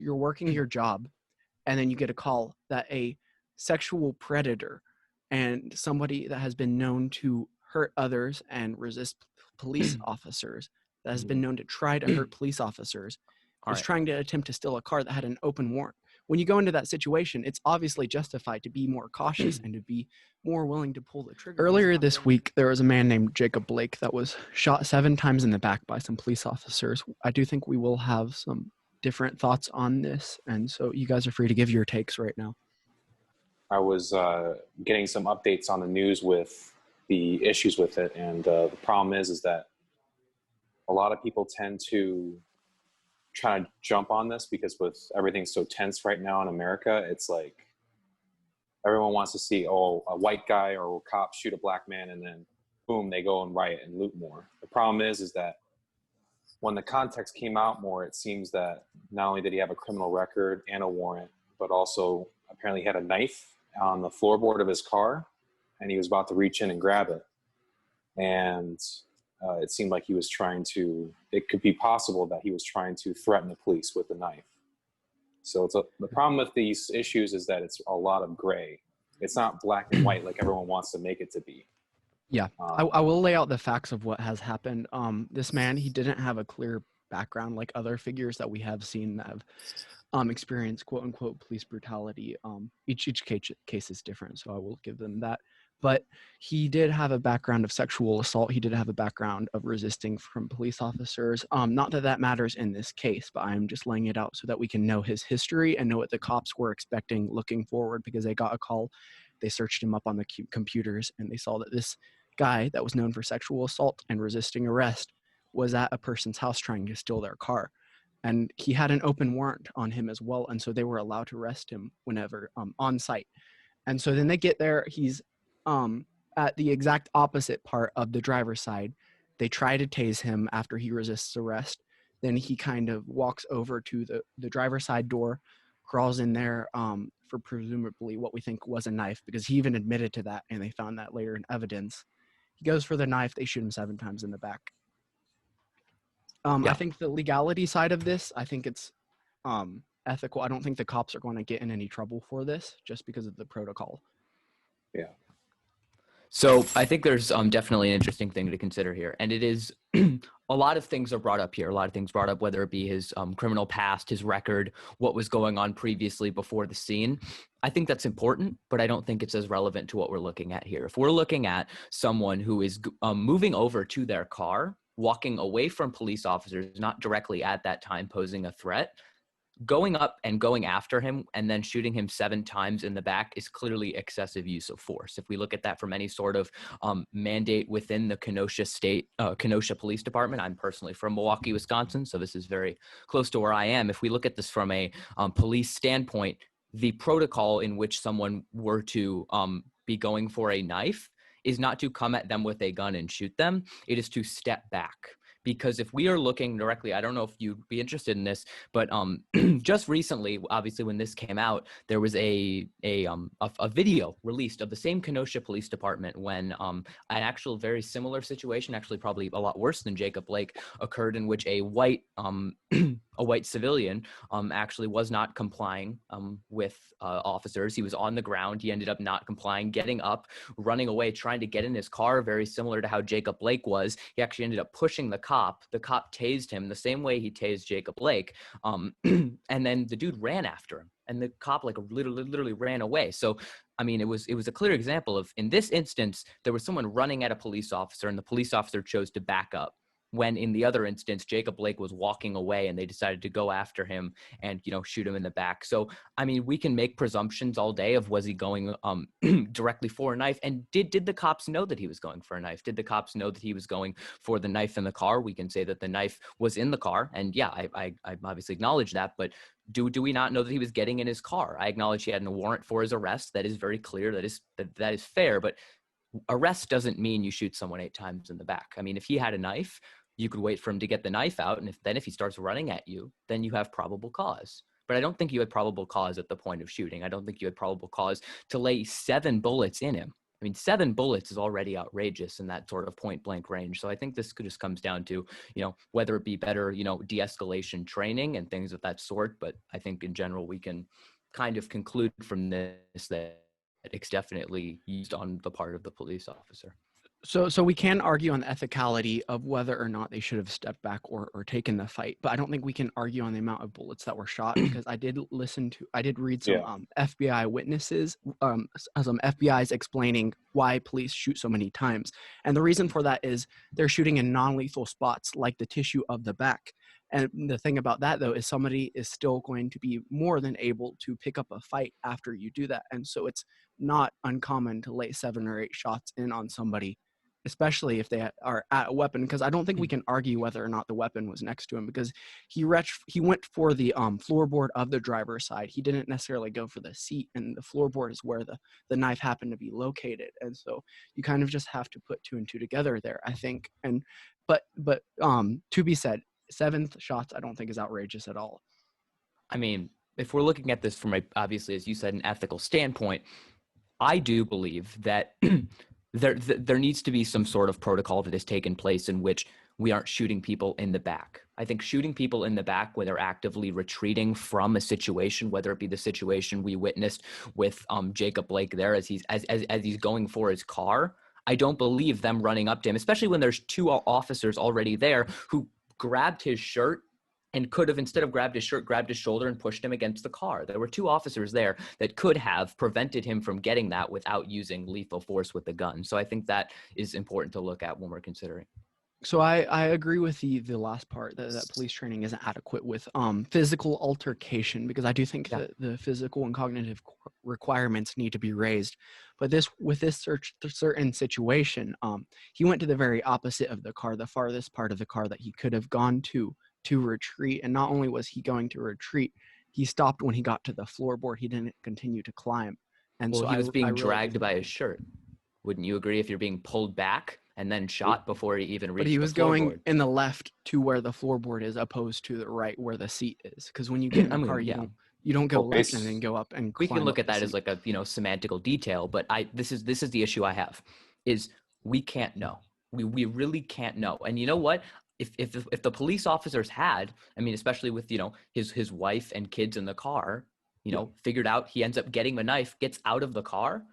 you're working your job, and then you get a call that a sexual predator and somebody that has been known to hurt others and resist police officers, that has been known to try to hurt police officers, was trying to attempt to steal a car that had an open warrant. When you go into that situation, it's obviously justified to be more cautious and to be more willing to pull the trigger. Earlier this week, there was a man named Jacob Blake that was shot 7 times in the back by some police officers. I do think we will have some different thoughts on this, and so you guys are free to give your takes right now. I was getting some updates on the news with the issues with it, and the problem is that a lot of people tend to try to jump on this because with everything so tense right now in America, it's like everyone wants to see, a white guy or a cop shoot a black man, and then boom, they go and riot and loot more. The problem is that when the context came out more, it seems that not only did he have a criminal record and a warrant, but also apparently he had a knife on the floorboard of his car, and he was about to reach in and grab it. And it seemed like he was it could be possible that he was trying to threaten the police with a knife. So the problem with these issues is that it's a lot of gray. It's not black and white like everyone wants to make it to be. Yeah, I will lay out the facts of what has happened. This man, he didn't have a clear background like other figures that we have seen that have experienced quote unquote police brutality. Each case is different, so I will give them that. But he did have a background of sexual assault. He did have a background of resisting from police officers. Not that that matters in this case, but I'm just laying it out so that we can know his history and know what the cops were expecting looking forward, because they got a call. They searched him up on the computers, and they saw that this guy that was known for sexual assault and resisting arrest was at a person's house trying to steal their car. And he had an open warrant on him as well, and so they were allowed to arrest him whenever on site. And so then they get there. He's at the exact opposite part of the driver's side. They try to tase him after he resists arrest. Then he kind of walks over to the driver's side door, crawls in there for presumably what we think was a knife, because he even admitted to that, and they found that later in evidence. He goes for the knife. They shoot him 7 times in the back. I think the legality side of this, I think it's ethical. I don't think the cops are going to get in any trouble for this just because of the protocol. Yeah. So I think there's definitely an interesting thing to consider here. And it is a lot of things are brought up here. A lot of things brought up, whether it be his criminal past, his record, what was going on previously before the scene. I think that's important, but I don't think it's as relevant to what we're looking at here. If we're looking at someone who is moving over to their car, walking away from police officers, not directly at that time posing a threat, going up and going after him and then shooting him 7 times in the back is clearly excessive use of force. If we look at that from any sort of mandate within the Kenosha Police Department, I'm personally from Milwaukee, Wisconsin, so this is very close to where I am. If we look at this from a police standpoint, the protocol in which someone were to be going for a knife is not to come at them with a gun and shoot them. It is to step back. Because if we are looking directly, I don't know if you'd be interested in this, but just recently, obviously when this came out, there was a video released of the same Kenosha Police Department when an actual very similar situation, actually probably a lot worse than Jacob Blake, occurred, in which a white civilian actually was not complying with officers. He was on the ground. He ended up not complying, getting up, running away, trying to get in his car, very similar to how Jacob Blake was. He actually ended up pushing the cop. The cop tased him the same way he tased Jacob Blake. And then the dude ran after him, and the cop literally ran away. So, I mean, it was a clear example of, in this instance, there was someone running at a police officer, and the police officer chose to back up. When in the other instance, Jacob Blake was walking away and they decided to go after him and, shoot him in the back. So, I mean, we can make presumptions all day of, was he going directly for a knife? And did the cops know that he was going for a knife? Did the cops know that he was going for the knife in the car? We can say that the knife was in the car. And yeah, I obviously acknowledge that, but do we not know that he was getting in his car? I acknowledge he had a warrant for his arrest. That is very clear. That is fair, but arrest doesn't mean you shoot someone 8 times in the back. I mean, if he had a knife, you could wait for him to get the knife out. And if he starts running at you, then you have probable cause. But I don't think you had probable cause at the point of shooting. I don't think you had probable cause to lay 7 bullets in him. I mean, 7 bullets is already outrageous in that sort of point blank range. So I think this just comes down to, whether it be better, de-escalation training and things of that sort. But I think in general, we can kind of conclude from this that it's definitely used on the part of the police officer. So we can argue on the ethicality of whether or not they should have stepped back or taken the fight, but I don't think we can argue on the amount of bullets that were shot, because I did read some FBI witnesses, some FBI's explaining why police shoot so many times. And the reason for that is they're shooting in non-lethal spots like the tissue of the back. And the thing about that, though, is somebody is still going to be more than able to pick up a fight after you do that. And so it's not uncommon to lay 7 or 8 shots in on somebody, especially if they are at a weapon, because I don't think we can argue whether or not the weapon was next to him, because he went for the floorboard of the driver's side. He didn't necessarily go for the seat, and the floorboard is where the knife happened to be located. And so you kind of just have to put 2 and 2 together there, I think. And but to be said, 7th shots I don't think is outrageous at all. I mean, if we're looking at this from obviously, as you said, an ethical standpoint, I do believe that there needs to be some sort of protocol that has taken place in which we aren't shooting people in the back. I think shooting people in the back when they're actively retreating from a situation, whether it be the situation we witnessed with Jacob Blake there as he's going for his car, I don't believe them running up to him, especially when there's 2 officers already there who grabbed his shirt and could have, instead of grabbed his shirt, grabbed his shoulder and pushed him against the car. There were 2 officers there that could have prevented him from getting that without using lethal force with the gun. So I think that is important to look at when we're considering. So I agree with the last part, that police training isn't adequate with physical altercation, because I do think that the physical and cognitive requirements need to be raised. But with this certain situation, he went to the very opposite of the car, the farthest part of the car that he could have gone to retreat. And not only was he going to retreat, he stopped when he got to the floorboard. He didn't continue to climb. And well, so he was being dragged by his shirt. Wouldn't you agree if you're being pulled back and then shot before he even reached the floorboard? But he was going in the left to where the floorboard is, opposed to the right where the seat is. Because when you get in the car, you don't go left and then go up and climb. We can look at that as like a semantical detail, but this is the issue I have, is we can't know. We really can't know. And you know what? If the police officers had, I mean, especially with his wife and kids in the car, figured out he ends up getting the knife, gets out of the car,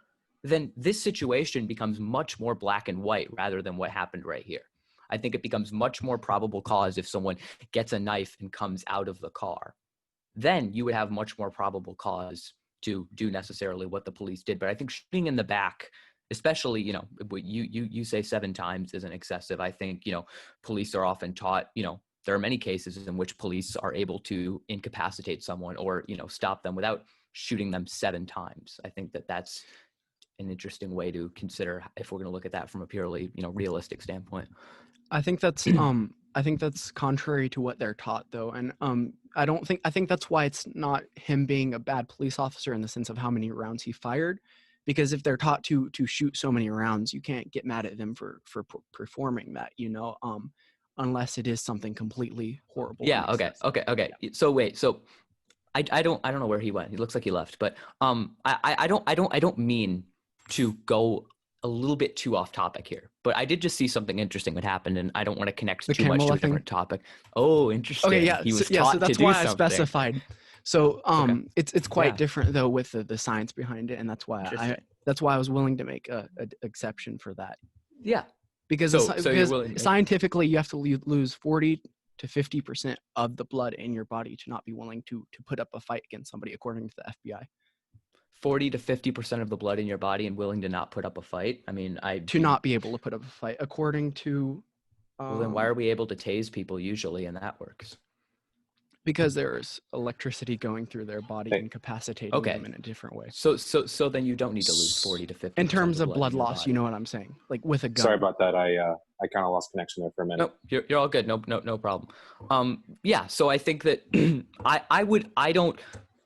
then this situation becomes much more black and white rather than what happened right here. I think it becomes much more probable cause if someone gets a knife and comes out of the car. Then you would have much more probable cause to do necessarily what the police did. But I think shooting in the back, especially, you say 7 times isn't excessive. I think, police are often taught, there are many cases in which police are able to incapacitate someone or, stop them without shooting them 7 times. I think that's an interesting way to consider if we're going to look at that from a purely, realistic standpoint. I think that's contrary to what they're taught, though. And I think that's why it's not him being a bad police officer in the sense of how many rounds he fired. Because if they're taught to shoot so many rounds, you can't get mad at them for performing that, unless it is something completely horrible. Yeah. Okay. So wait. So I don't know where he went. He looks like he left. But I don't mean to go a little bit too off topic here. But I did just see something interesting that happened, and I don't want to connect too much to a different topic. Oh, interesting. Okay. Yeah. He was taught so that's to do why something. I specified. So it's quite different though with the science behind it, and that's why I was willing to make a exception for that. Yeah, because scientifically you have to lose 40 to 50% of the blood in your body to not be willing to put up a fight against somebody, according to the FBI. 40 to 50% of the blood in your body and willing to not put up a fight. I mean, not be able to put up a fight, according to. Well, then why are we able to tase people usually, and that works? Because there's electricity going through their body, incapacitating them in a different way. So then you don't need to lose 40 to 50. In terms of blood loss, you know what I'm saying? Like with a gun. Sorry about that. I kind of lost connection there for a minute. No, you're all good. No problem. Yeah. So I think that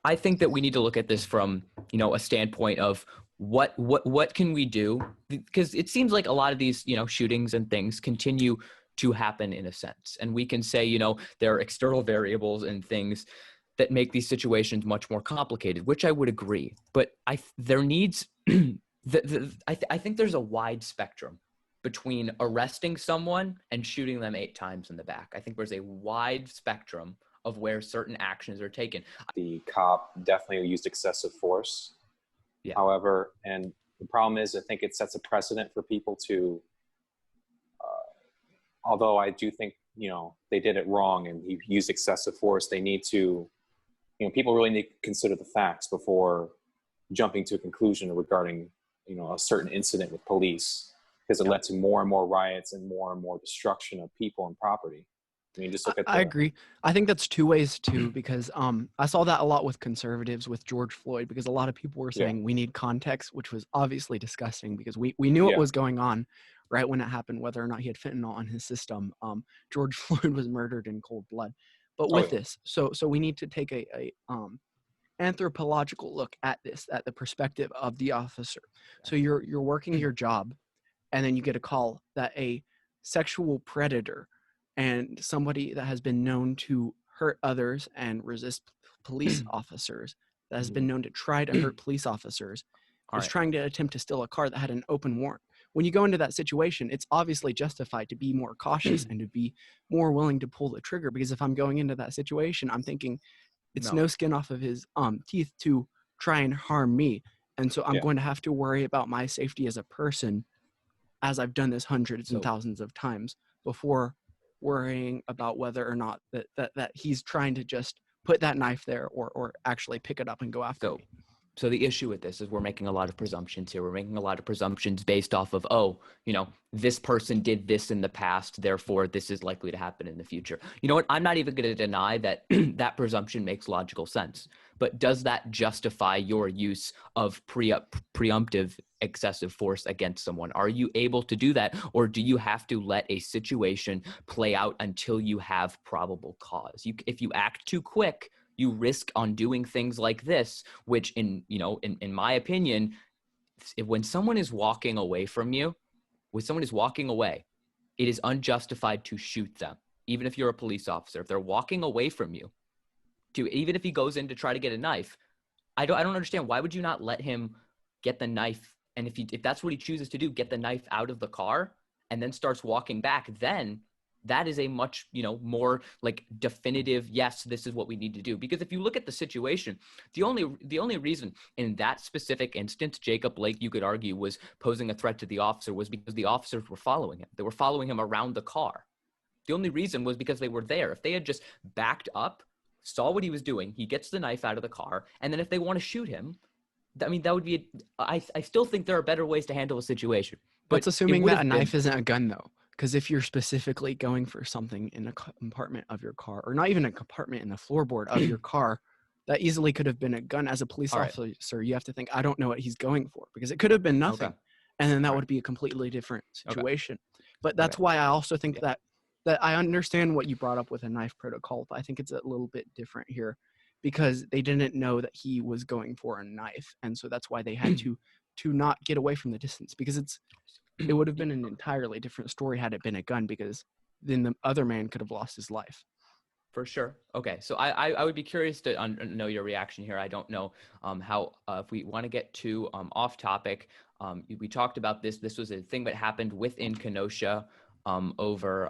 I think that we need to look at this from, a standpoint of what can we do? Because it seems like a lot of these, shootings and things continue to happen in a sense. And we can say, there are external variables and things that make these situations much more complicated, which I would agree. But there needs I think there's a wide spectrum between arresting someone and shooting them 8 times in the back. I think there's a wide spectrum of where certain actions are taken. The cop definitely used excessive force. Yeah. However, and the problem is, I think it sets a precedent for people to, although I do think, they did it wrong and he used excessive force, they need to, people really need to consider the facts before jumping to a conclusion regarding, a certain incident with police, because it led to more and more riots and more destruction of people and property. I mean, just look at I agree. I think that's two ways too, because I saw that a lot with conservatives with George Floyd, because a lot of people were saying we need context, which was obviously disgusting because we knew what was going on right when it happened, whether or not he had fentanyl on his system. George Floyd was murdered in cold blood. But with this, so we need to take a anthropological look at this, at the perspective of the officer. So you're working your job, and then you get a call that a sexual predator and somebody that has been known to hurt others and resist police officers, that has been known to try to hurt police officers, is trying to attempt to steal a car that had an open warrant. When you go into that situation, it's obviously justified to be more cautious and to be more willing to pull the trigger, because if I'm going into that situation, I'm thinking it's no skin off of his teeth to try and harm me. And so I'm going to have to worry about my safety as a person, as I've done this hundreds and thousands of times before, worrying about whether or not that he's trying to just put that knife there or actually pick it up and go after me. So the issue with this is we're making a lot of presumptions here. We're making a lot of presumptions based off of, this person did this in the past, therefore this is likely to happen in the future. You know what? I'm not even going to deny that that presumption makes logical sense. But does that justify your use of preemptive excessive force against someone? Are you able to do that? Or do you have to let a situation play out until you have probable cause? If you act too quick, you risk on doing things like this, which in my opinion, when someone is walking away from you, it is unjustified to shoot them. Even if you're a police officer, if they're walking away from you, even if he goes in to try to get a knife, I don't understand. Why would you not let him get the knife? And if that's what he chooses to do, get the knife out of the car and then starts walking back, then that is a much, more like definitive, yes, this is what we need to do. Because if you look at the situation, the only reason in that specific instance, Jacob Blake, you could argue, was posing a threat to the officer was because the officers were following him. They were following him around the car. The only reason was because they were there. If they had just backed up, saw what he was doing, he gets the knife out of the car, and then if they want to shoot him, that would be, I still think there are better ways to handle a situation. But it's assuming that a knife isn't a gun, though. Because if you're specifically going for something in a compartment of your car, or not even a compartment in the floorboard of your car, that easily could have been a gun. As a police officer, you have to think, I don't know what he's going for, because it could have been nothing. Okay. And then that would be a completely different situation. Okay. But that's why I also think that I understand what you brought up with a knife protocol, but I think it's a little bit different here, because they didn't know that he was going for a knife. And so that's why they had to not get away from the distance, because it would have been an entirely different story had it been a gun, because then the other man could have lost his life. For sure. Okay. So I would be curious to know your reaction here. I don't know how, if we want to get to off topic, we talked about this. This was a thing that happened within Kenosha over,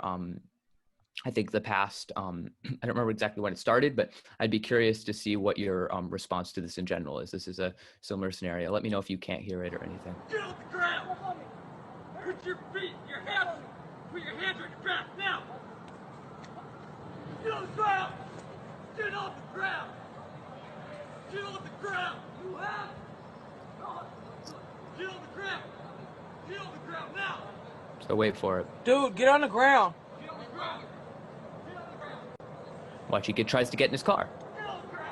I think the past, I don't remember exactly when it started, but I'd be curious to see what your response to this in general is. This is a similar scenario. Let me know if you can't hear it or anything. Get off the ground! Put your feet, your hands, put your hands on your back now! Get on the ground! Get off the ground! Get off the ground! You have? Get on the ground! Get on the ground now! So wait for it. Dude, get on the ground! Get on the ground! Get on the ground! Watch, he tries to get in his car. Get on the ground!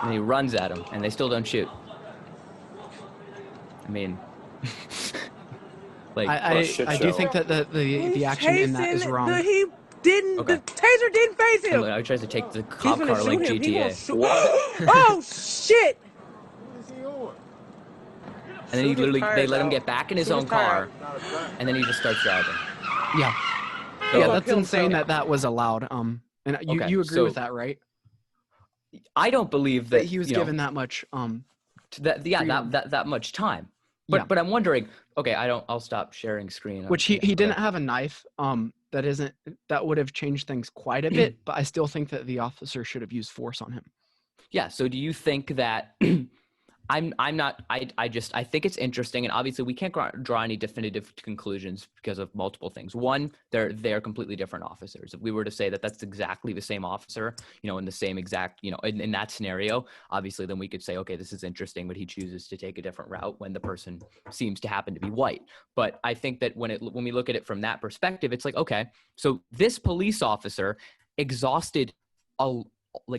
And he runs at him, and they still don't shoot. I mean, like I do think that the action in that is wrong. He didn't. Okay. The taser didn't phase him. I tries to take the cop car like GTA. Oh shit! And then they let him get back in his own car, and then he just starts driving. Yeah, so, yeah, that's insane that was allowed. And you agree with that, right? I don't believe that that he was you know, given that much freedom. that much time. Yeah. But I'm wondering, okay, I'll stop sharing screen. Which he didn't have a knife. That would have changed things quite a bit, but I still think that the officer should have used force on him. Yeah. So do you think that I think it's interesting, and obviously we can't draw any definitive conclusions because of multiple things. One, they're completely different officers. If we were to say that that's exactly the same officer, in the same exact, in that scenario, obviously then we could say, okay, this is interesting, but he chooses to take a different route when the person seems to happen to be white. But I think that when we look at it from that perspective, it's like, okay, so this police officer exhausted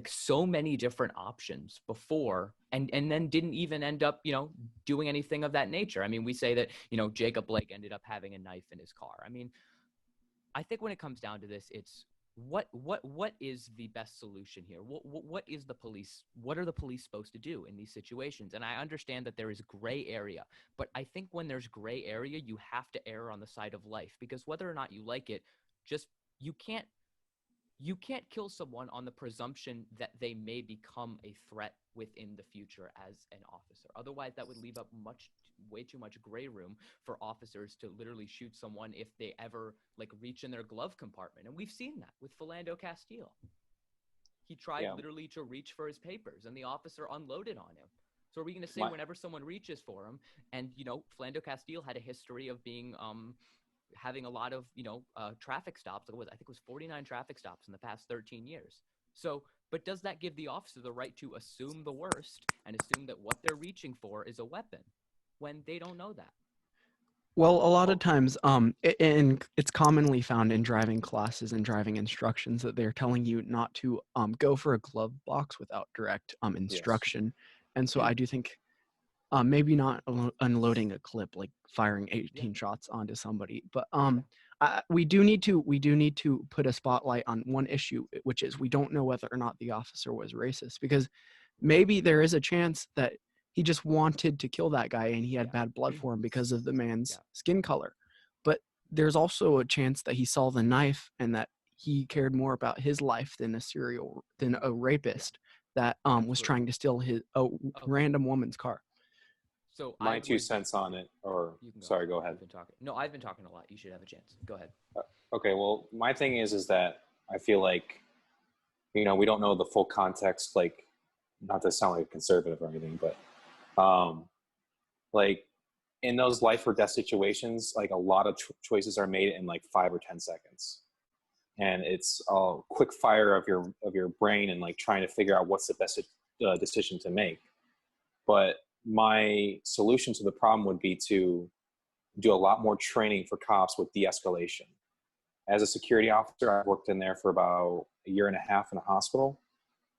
so many different options before and then didn't even end up doing anything of that nature. I mean, we say that Jacob Blake ended up having a knife in his car. I mean, I think when it comes down to this, it's what is the best solution here? What are the police supposed to do in these situations? And I understand that there is gray area, but I think when there's gray area, you have to err on the side of life, because whether or not you like it, you can't kill someone on the presumption that they may become a threat within the future as an officer. Otherwise, that would leave up way too much gray room for officers to literally shoot someone if they ever reach in their glove compartment. And we've seen that with Philando Castile. He tried literally to reach for his papers and the officer unloaded on him. So are we going to say whenever someone reaches for him, and Philando Castile had a history of being having a lot of traffic stops. I think it was 49 traffic stops in the past 13 years. So, but does that give the officer the right to assume the worst and assume that what they're reaching for is a weapon when they don't know that? Well, a lot of times, and it's commonly found in driving classes and driving instructions that they're telling you not to go for a glove box without direct instruction. Yes. And so I do think maybe not unloading a clip, like firing 18 shots onto somebody, but we do need to put a spotlight on one issue, which is we don't know whether or not the officer was racist, because maybe there is a chance that he just wanted to kill that guy and he had bad blood for him because of the man's skin color. But there's also a chance that he saw the knife and that he cared more about his life than a rapist that was trying to steal a random woman's car. So my 2 cents on it, or sorry, go ahead. I've been talking a lot. You should have a chance. Go ahead. Okay. Well, my thing is that I feel like, we don't know the full context, not to sound like a conservative or anything, but in those life or death situations, a lot of choices are made in 5 or 10 seconds. And it's a quick fire of your brain and trying to figure out what's the best decision to make. But my solution to the problem would be to do a lot more training for cops with de-escalation. As a security officer, I worked in there for about a year and a half in a hospital.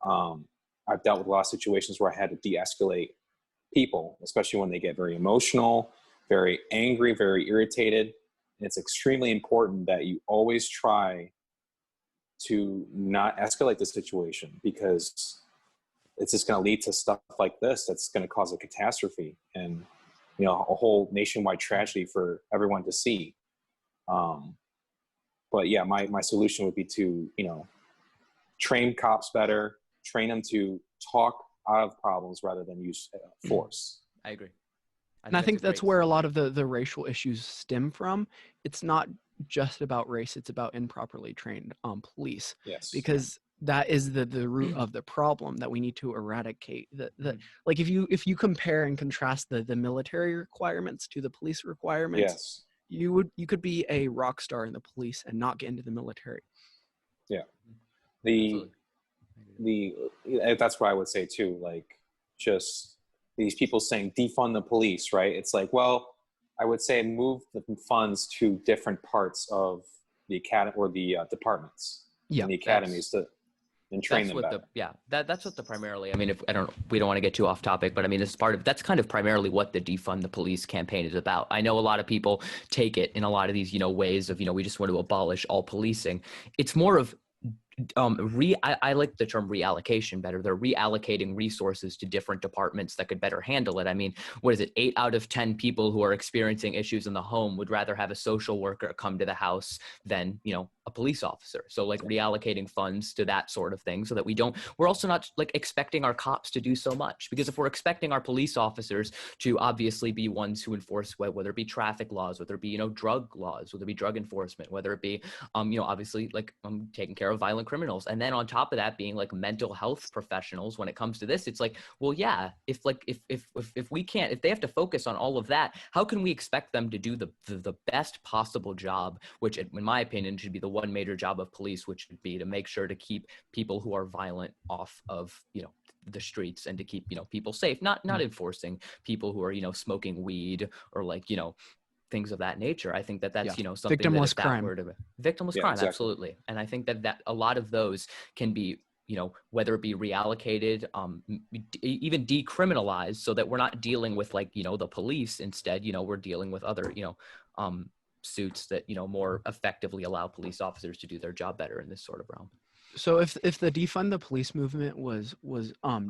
I've dealt with a lot of situations where I had to de-escalate people, especially when they get very emotional, very angry, very irritated. And it's extremely important that you always try to not escalate the situation, because it's just going to lead to stuff like this that's going to cause a catastrophe and a whole nationwide tragedy for everyone to see. But yeah, my solution would be to train cops better, train them to talk out of problems rather than use force. I agree. And I think that's where a lot of the racial issues stem from. It's not just about race; it's about improperly trained police. Yes, because that is the root of the problem that we need to eradicate. If you compare and contrast the military requirements to the police requirements, you could be a rock star in the police and not get into the military. Yeah, that's what I would say too. Just these people saying defund the police, right? It's I would say move the funds to different parts of the academy or the departments in the academies and train them better. That's what the primarily, I mean, we don't want to get too off topic, but I mean, that's kind of primarily what the defund the police campaign is about. I know a lot of people take it in a lot of these, ways of, we just want to abolish all policing. It's more of I like the term reallocation better. They're reallocating resources to different departments that could better handle it. I mean, what is it? 8 out of 10 people who are experiencing issues in the home would rather have a social worker come to the house than, a police officer. So like reallocating funds to that sort of thing so that we're also not like expecting our cops to do so much, because if we're expecting our police officers to obviously be ones who enforce, whether it be traffic laws, whether it be, drug laws, whether it be drug enforcement, whether it be, obviously like taking care of violent criminals. And then on top of that being like mental health professionals, when it comes to this, it's like, well, yeah, if we can't, if they have to focus on all of that, how can we expect them to do the best possible job, which in my opinion should be the one major job of police, which would be to make sure to keep people who are violent off of, the streets, and to keep, people safe, not enforcing people who are, smoking weed or like, things of that nature. I think that's, something victimless that crime. Victimless crime. Exactly. Absolutely. And I think that a lot of those can be, whether it be reallocated, even decriminalized, so that we're not dealing with like, the police. Instead, we're dealing with other, suits that, more effectively allow police officers to do their job better in this sort of realm. So if the defund the police movement was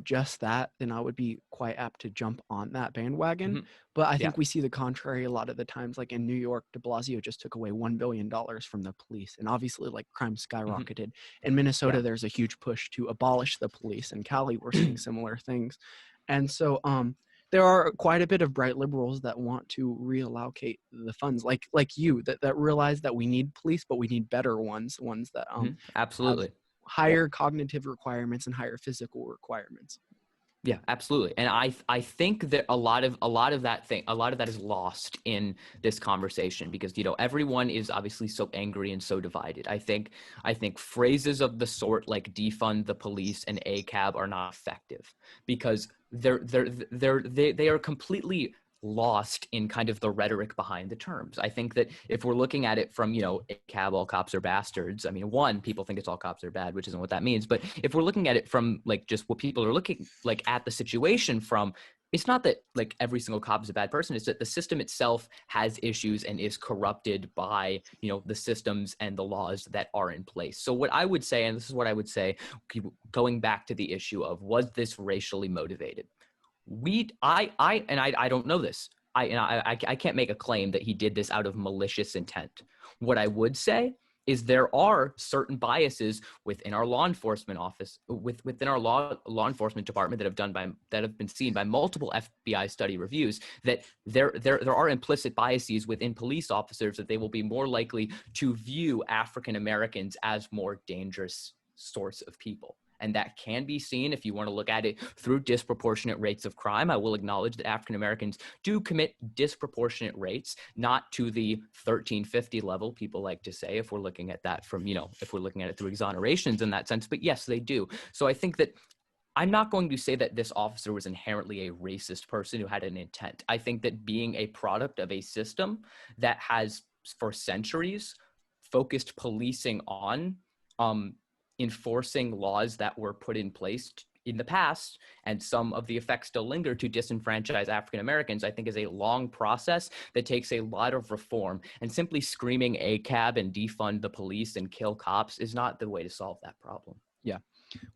just that, then I would be quite apt to jump on that bandwagon. Mm-hmm. But I think we see the contrary a lot of the times. Like in New York, de Blasio just took away $1 billion from the police, and obviously like crime skyrocketed. Mm-hmm. In Minnesota, there's a huge push to abolish the police. In Cali, we're seeing similar things, and so there are quite a bit of bright liberals that want to reallocate the funds, like you, that realize that we need police, but we need better ones that absolutely higher cognitive requirements and higher physical requirements. Yeah, absolutely. And I think that a lot of that is lost in this conversation, because, everyone is obviously so angry and so divided. I think phrases of the sort like defund the police and ACAB are not effective, because they are completely lost in kind of the rhetoric behind the terms. I think that if we're looking at it from, ACAB, all cops are bastards. I mean, one, people think it's all cops are bad, which isn't what that means. But if we're looking at it from like just what people are looking like at the situation from, it's not that like every single cop is a bad person. It's that the system itself has issues and is corrupted by, the systems and the laws that are in place. So what I would say, and this is what I would say, going back to the issue of, was this racially motivated? I don't know this. I can't make a claim that he did this out of malicious intent. What I would say is there are certain biases within our law enforcement office, within our law enforcement department that have been seen by multiple FBI study reviews, that there are implicit biases within police officers that they will be more likely to view African Americans as more dangerous sorts of people. And that can be seen if you want to look at it through disproportionate rates of crime. I will acknowledge that African Americans do commit disproportionate rates, not to the 1350 level, people like to say, if we're looking at that from, if we're looking at it through exonerations in that sense. But yes, they do. So I think that I'm not going to say that this officer was inherently a racist person who had an intent. I think that being a product of a system that has for centuries focused policing on enforcing laws that were put in place in the past, and some of the effects still linger to disenfranchise African Americans, I think is a long process that takes a lot of reform. And simply screaming ACAB and defund the police and kill cops is not the way to solve that problem. Yeah.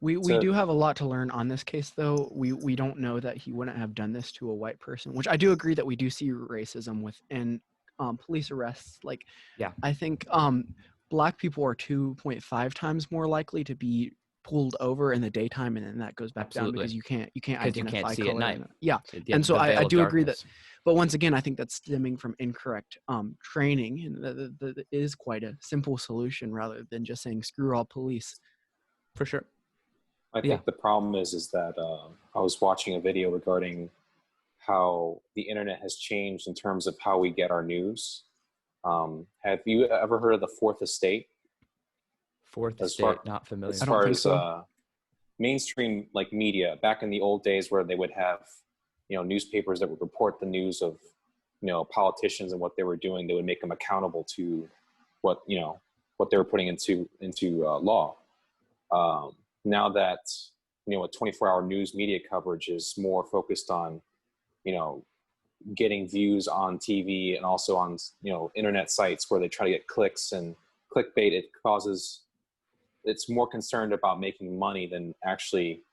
We do have a lot to learn on this case, though. We don't know that he wouldn't have done this to a white person, which I do agree that we do see racism within police arrests. Like, I think Black people are 2.5 times more likely to be pulled over in the daytime, and then that goes back down because you can't identify see color. At night. And so I do agree that, but once again, I think that's stemming from incorrect training, and that is quite a simple solution rather than just saying screw all police. For sure. I think the problem is that I was watching a video regarding how the internet has changed in terms of how we get our news. Have you ever heard of the Fourth Estate? Fourth Estate, not familiar. As far as mainstream like media, back in the old days where they would have, newspapers that would report the news of, politicians and what they were doing, they would make them accountable to what they were putting into law. Now that, a 24-hour news media coverage is more focused on, getting views on TV and also on, internet sites where they try to get clicks and clickbait, it causes it's more concerned about making money than actually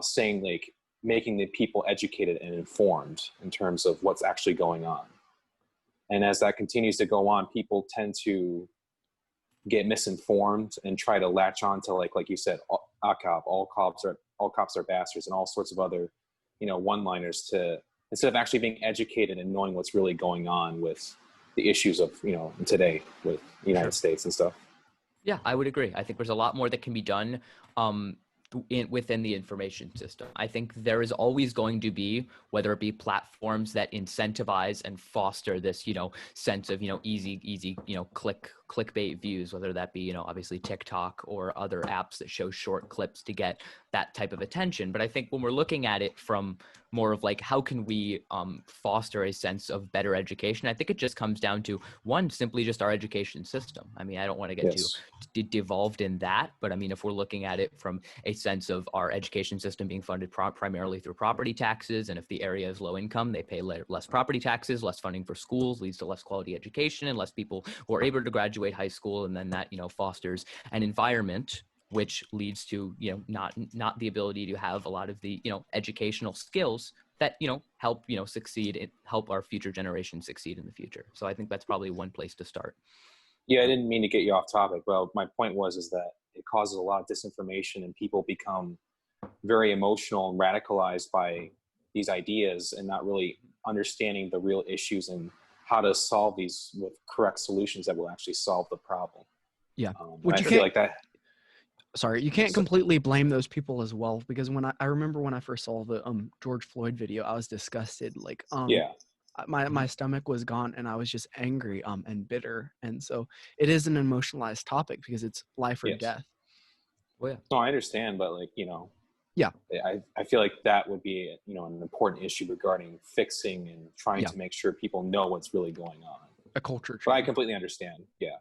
saying, like, making the people educated and informed in terms of what's actually going on. And as that continues to go on, people tend to get misinformed and try to latch on to, like you said, all cops are bastards, and all sorts of other, one-liners, to instead of actually being educated and knowing what's really going on with the issues of, today with the United States and stuff. Yeah, I would agree. I think there's a lot more that can be done within the information system. I think there is always going to be, whether it be platforms that incentivize and foster this, sense of, easy, clickbait views, whether that be, obviously TikTok or other apps that show short clips to get that type of attention. But I think when we're looking at it from more of like, how can we foster a sense of better education? I think it just comes down to, one, simply just our education system. I mean, I don't want to get too devolved in that, but I mean, if we're looking at it from a sense of our education system being funded primarily through property taxes, and if the area is low income, they pay less property taxes, less funding for schools leads to less quality education and less people who are able to graduate high school, and then that fosters an environment which leads to not the ability to have a lot of the educational skills that help succeed and help our future generations succeed in the future. So I think that's probably one place to start. Yeah, I didn't mean to get you off topic. Well, my point is that it causes a lot of disinformation, and people become very emotional and radicalized by these ideas and not really understanding the real issues and how to solve these with correct solutions that will actually solve the problem. Yeah. Which I feel like that. Sorry, you can't completely blame those people as well, because when I remember when I first saw the George Floyd video, I was disgusted. Like my stomach was gone, and I was just angry and bitter. And so it is an emotionalized topic because it's life or death. Well, yeah. No, I understand, but I feel like that would be an important issue regarding fixing and trying to make sure people know what's really going on. A culture change. But I completely understand. Yeah.